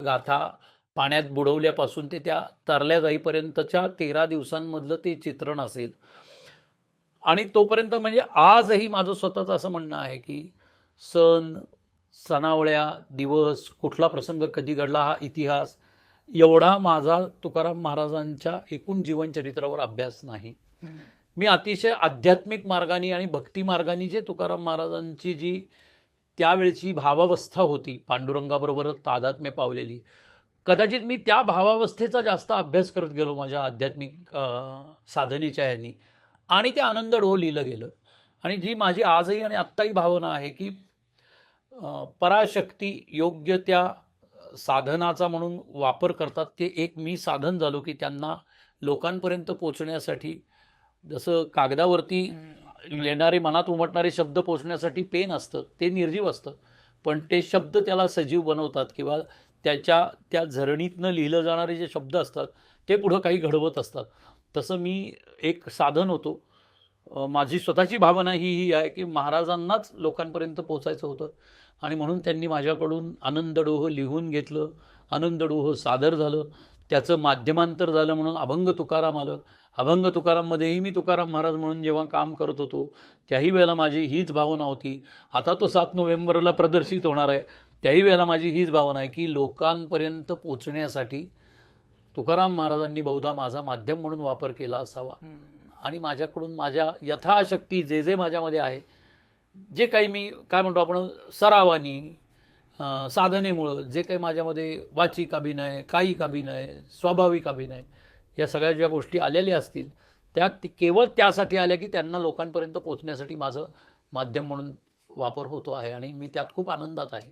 गाथा पाण्यात बुडवल्यापासून ते त्या तरल्या जाईपर्यंतच्या 13 दिवसांमधलं ते चित्रण असेल. आणि तोपर्यंत म्हणजे आजही माझं स्वतःचं असं म्हणणं आहे की सण, सणावळ्या, दिवस, कुठला प्रसंग कधी घडला हा इतिहास एवढा माझा तुकाराम महाराजांच्या एकूण जीवनचरित्रावर अभ्यास नाही. मी अतिशय आध्यात्मिक मार्गाने आणि भक्ती मार्गाने जे तुकाराम महाराजांची जी त्यावेळची भावावस्था होती, पांडुरंगाबरोबर तादात्म्य पावलेली, कदाचित मी त्या भावावस्थेचा जास्त अभ्यास करत गेलो माझ्या आध्यात्मिक साधनेच्या ह्यानी, आणि ते आनंदडोह लिहिलं गेलं. आणि जी माझी आजही आणि आत्ताही भावना आहे की पराशक्ती योग्य त्या साधनाचा म्हणून वापर करतात. ते एक मी साधन झालो की त्यांना लोकांपर्यंत पोचण्यासाठी, जसं कागदावरती येणारे मनात उमटणारे शब्द पोचण्यासाठी पेन असतं, ते निर्जीव असतं, पण ते शब्द त्याला सजीव बनवतात किंवा त्याच्या त्या झरणीतनं लिहिलं जाणारे जे शब्द असतात ते पुढं काही घडवत असतात. तसं मी एक साधन होतो. माझी स्वतःची भावना ही आहे की महाराजांनाच लोकांपर्यंत पोचायचं होतं आणि म्हणून त्यांनी माझ्याकडून आनंदडोह लिहून घेतलं, आनंदडोह सादर झालं, त्याचं माध्यमांतर झालं म्हणून अभंग तुकाराम आलं. अभंग तुकाराममध्येही मी तुकाराम महाराज म्हणून जेव्हा काम करत होतो त्याही वेळेला माझी हीच भावना होती. आता तो 7 नोव्हेंबरला प्रदर्शित होणार आहे, त्याही वेळेला माझी हीच भावना आहे की लोकांपर्यंत पोचण्यासाठी तुकाराम महाराजांनी बहुधा माझा माध्यम म्हणून वापर केला असावा. आणि माझ्याकडून माझ्या यथाशक्ती जे जे माझ्यामध्ये आहे, जे काही मी काय म्हणतो आपण सरावानी, साधनेमुळं जे काही माझ्यामध्ये वाचिक अभिनय, कायिक अभिनय, स्वाभाविक अभिनय, या सगळ्या ज्या गोष्टी आलेल्या असतील त्या केवळ त्यासाठी आल्या की त्यांना लोकांपर्यंत पोचण्यासाठी माझं माध्यम म्हणून वापर होतो आहे आणि मी त्यात खूप आनंदात आहे.